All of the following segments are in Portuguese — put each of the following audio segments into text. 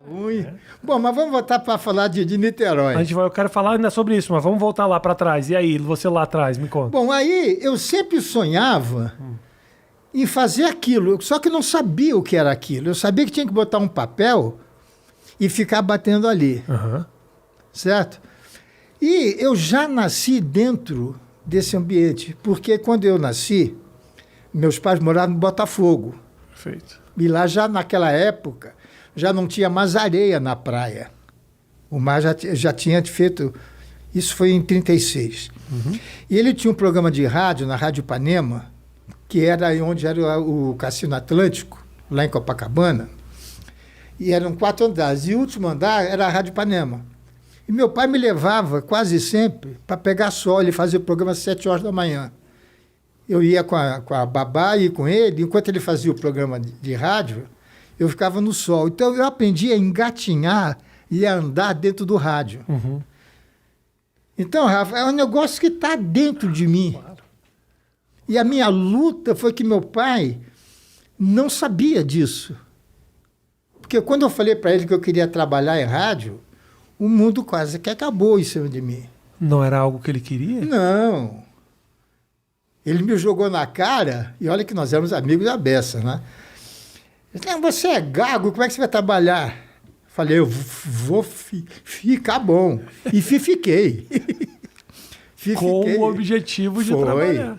Ruim. Bom, mas vamos voltar para falar de Niterói. Eu quero falar ainda sobre isso, mas vamos voltar lá para trás. E aí, você lá atrás, me conta. Bom, aí eu sempre sonhava em fazer aquilo, só que não sabia o que era aquilo. Eu sabia que tinha que botar um papel e ficar batendo ali. Uhum. Certo? E eu já nasci dentro desse ambiente, porque quando eu nasci, meus pais moravam em Botafogo. Perfeito. E lá já naquela época, já não tinha mais areia na praia. O mar já tinha feito... Isso foi em 1936. Uhum. E ele tinha um programa de rádio, na Rádio Ipanema, que era onde era o Cassino Atlântico, lá em Copacabana. E eram 4 andares. E o último andar era a Rádio Ipanema. E meu pai me levava quase sempre para pegar sol. Ele fazia o programa às 7 horas da manhã. Eu ia com a babá e com ele. Enquanto ele fazia o programa de rádio, eu ficava no sol. Então eu aprendi a engatinhar e a andar dentro do rádio. Uhum. Então, Rafa, é um negócio que está dentro de mim. Claro. E a minha luta foi que meu pai não sabia disso. Porque quando eu falei para ele que eu queria trabalhar em rádio, o mundo quase que acabou em cima de mim. Não era algo que ele queria? Não. Ele me jogou na cara, e olha que nós éramos amigos da beça, né? Ele disse, você é gago, como é que você vai trabalhar? Falei, eu vou ficar bom. E fiquei. Com o objetivo de trabalhar.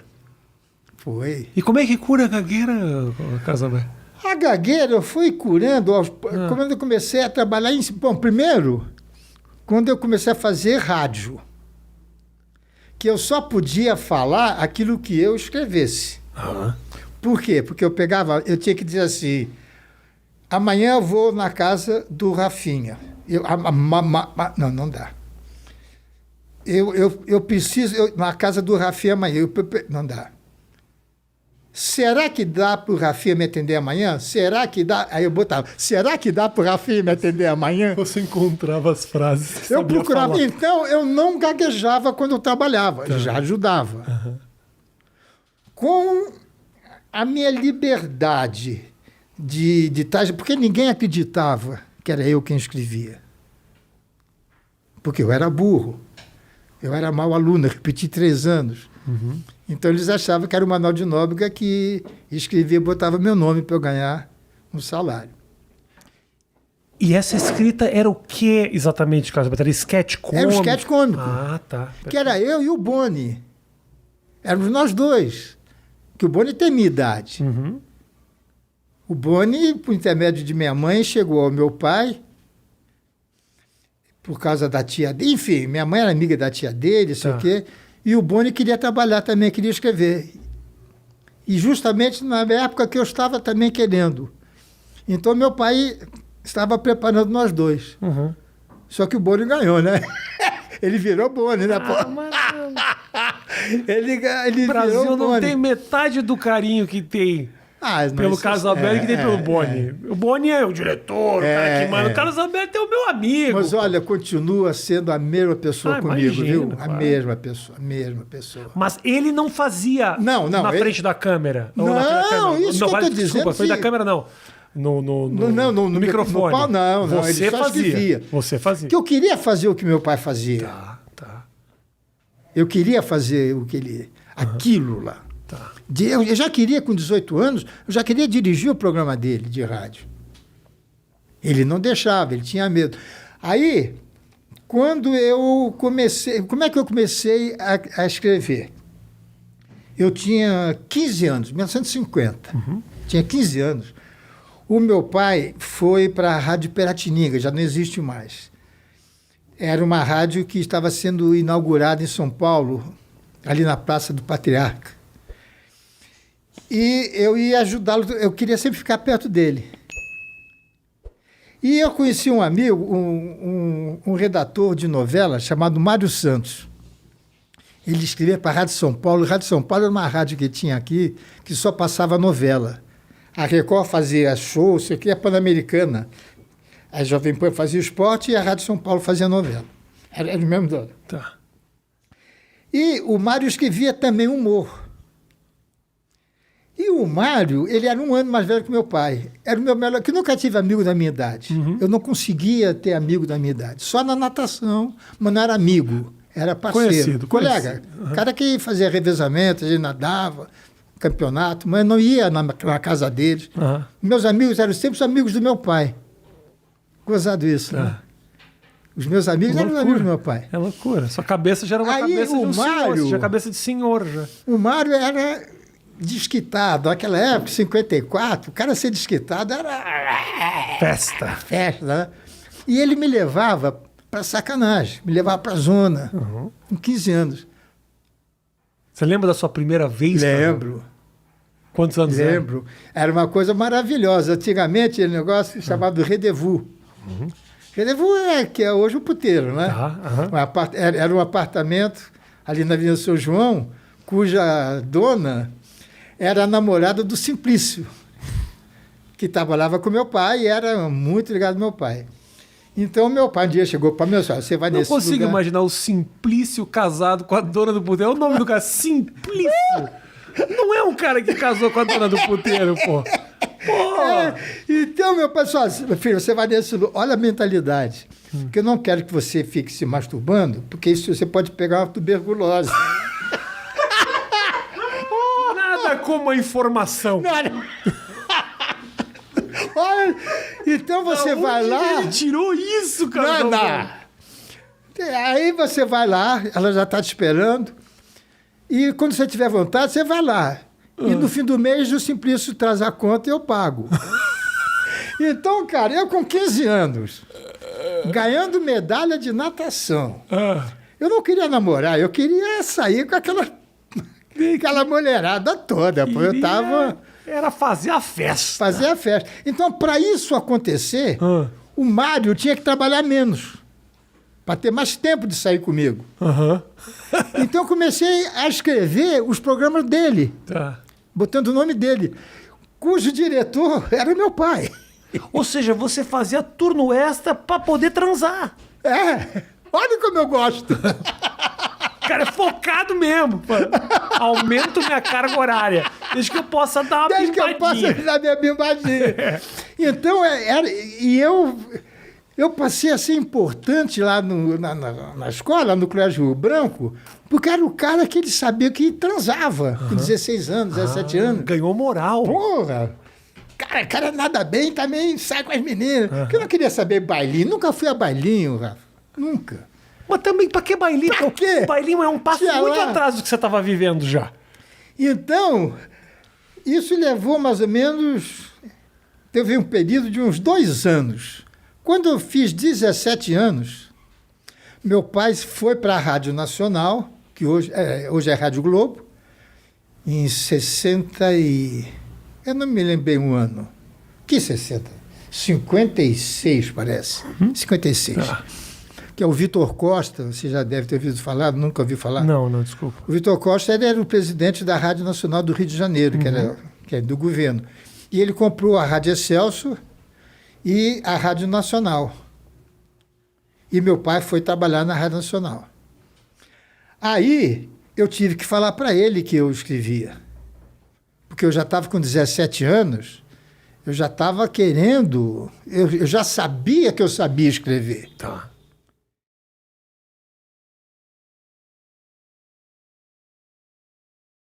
Foi. E como é que cura a gagueira, Casaber? A gagueira eu fui curando quando eu comecei a trabalhar em... Bom, primeiro, quando eu comecei a fazer rádio, que eu só podia falar aquilo que eu escrevesse. Uhum. Por quê? Porque eu tinha que dizer assim, amanhã eu vou na casa do Rafinha. Não dá. Eu preciso, na casa do Rafinha amanhã, não dá. Será que dá para o Rafinha me atender amanhã? Será que dá? Aí eu botava, será que dá para o Rafinha me atender amanhã? Você encontrava as frases que eu procurava. Falar. Então, eu não gaguejava quando eu trabalhava, já ajudava. Uhum. Com a minha liberdade de estar... Porque ninguém acreditava que era eu quem escrevia. Porque eu era burro. Eu era mau aluno, repeti 3 anos. Uhum. Então, eles achavam que era o Manuel de Nóbrega que escrevia e botava meu nome para eu ganhar um salário. E essa escrita era o que exatamente, Carlos? Era sketch cômico? Era um sketch cômico. Ah, tá. Perfeito. Que era eu e o Boni. Éramos nós dois. Que o Boni tem minha idade. Uhum. O Boni, por intermédio de minha mãe, chegou ao meu pai, por causa da tia dele. Enfim, minha mãe era amiga da tia dele, sei o quê. E o Boni queria trabalhar também, queria escrever. E justamente na época que eu estava também querendo. Então, meu pai estava preparando nós dois. Uhum. Só que o Boni ganhou, né? Ele virou Boni, né? Ele o Brasil virou não Boni. tem metade do carinho que tem pelo Carlos Alberto que tem pelo Boni. O Boni é o diretor, o cara que manda. O Carlos Alberto é o meu amigo. Mas olha, continua sendo a mesma pessoa comigo, imagino, viu? claro. A mesma pessoa. Mas ele não fazia na frente da câmera. Não, na frente da câmera. isso que eu tô dizendo. Desculpa, frente da câmera não. No microfone. Não, você ele só fazia. escrevia. Você fazia. Porque eu queria fazer o que meu pai fazia. Tá. Eu queria fazer aquilo lá. Tá. Eu já queria, com 18 anos, eu já queria dirigir o programa dele de rádio. Ele não deixava, ele tinha medo. Aí, quando eu comecei... Como é que eu comecei a escrever? Eu tinha 15 anos, 1950. Uhum. Tinha 15 anos. O meu pai foi para a Rádio Piratininga, já não existe mais. Era uma rádio que estava sendo inaugurada em São Paulo, ali na Praça do Patriarca. E eu ia ajudá-lo, eu queria sempre ficar perto dele. E eu conheci um amigo, um redator de novela chamado Mário Santos. Ele escrevia para a Rádio São Paulo. A Rádio São Paulo era uma rádio que tinha aqui, que só passava novela. A Record fazia show, isso aqui é Pan-Americana. A Jovem Pan fazia esporte e a Rádio São Paulo fazia novela. Era o mesmo dono. Tá. E o Mário escrevia também humor. E o Mário, ele era 1 ano mais velho que meu pai. Era o meu melhor, que eu nunca tive amigo da minha idade. Eu não conseguia ter amigo da minha idade. Só na natação, mas não era amigo. Era parceiro. Colega. Cara que fazia revezamento, a gente nadava, campeonato, mas não ia na casa deles. Meus amigos eram sempre os amigos do meu pai. Gozado isso, né? Os meus amigos eram os amigos do meu pai. É loucura. Sua cabeça já era uma cabeça de um senhor. Você já cabeça de senhor, já. O Mário era desquitado. Naquela época, 54, o cara ser desquitado era... Festa, né? E ele me levava para sacanagem. Me levava para a zona. Com 15 anos. Você lembra da sua primeira vez? Lembro. Quantos anos Lembro. Era uma coisa maravilhosa. Antigamente, era um negócio chamado rendezvous. Rendezvous que é hoje o puteiro, né? Era um apartamento ali na Avenida São João, cuja dona era a namorada do Simplício, que trabalhava com meu pai e era muito ligado ao meu pai. Então, meu pai um dia chegou para mim e disse, você vai nesse lugar... Não consigo imaginar o Simplício casado com a dona do puteiro. É o nome do cara, Simplício. Não é um cara que casou com a dona do puteiro, pô. Então, meu pai disse, meu filho, você vai nesse lugar... Olha a mentalidade. Porque eu não quero que você fique se masturbando, porque isso você pode pegar uma tuberculose. Nada como a informação. Olha, então você vai lá... Ele tirou isso, cara? Nada. Aí você vai lá, ela já está te esperando, e quando você tiver vontade, você vai lá. E no fim do mês, o Simplício traz a conta e eu pago. Então, cara, eu com 15 anos, ganhando medalha de natação, eu não queria namorar, eu queria sair com aquela mulherada toda. Pô, eu tava... Era fazer a festa. Fazer a festa. Então, para isso acontecer, o Mário tinha que trabalhar menos, para ter mais tempo de sair comigo. Então, eu comecei a escrever os programas dele, botando o nome dele, cujo diretor era o meu pai. Ou seja, você fazia turno extra para poder transar. Olha como eu gosto. Cara, é focado mesmo. Aumento minha carga horária. Desde que eu possa dar uma bimbadinha. Desde que eu possa dar minha bimbadinha. Então, eu passei a ser importante lá na escola, no Colégio Rio Branco, porque era o cara que ele sabia que transava com 16 anos, 17 anos. Ganhou moral. Porra! Cara nada bem, também sai com as meninas. Porque eu não queria saber bailinho. Nunca fui a bailinho, Rafa. Nunca. Mas também, pra que bailinho? Pra quê? O bailinho é um passo muito atrás do que você estava vivendo já. Então, isso levou mais ou menos... Teve um período de uns 2 anos. Quando eu fiz 17 anos, meu pai foi para a Rádio Nacional, que hoje é Rádio Globo, em 60 e... Eu não me lembrei um ano. Que 60? 56, parece. 56. Que é o Vitor Costa, você já deve ter ouvido falar, nunca ouviu falar? Não, desculpa. O Vitor Costa ele era o presidente da Rádio Nacional do Rio de Janeiro, que é do governo. E ele comprou a Rádio Excelsior e a Rádio Nacional. E meu pai foi trabalhar na Rádio Nacional. Aí eu tive que falar para ele que eu escrevia. Porque eu já estava com 17 anos, eu já estava querendo... Eu já sabia que eu sabia escrever. Tá.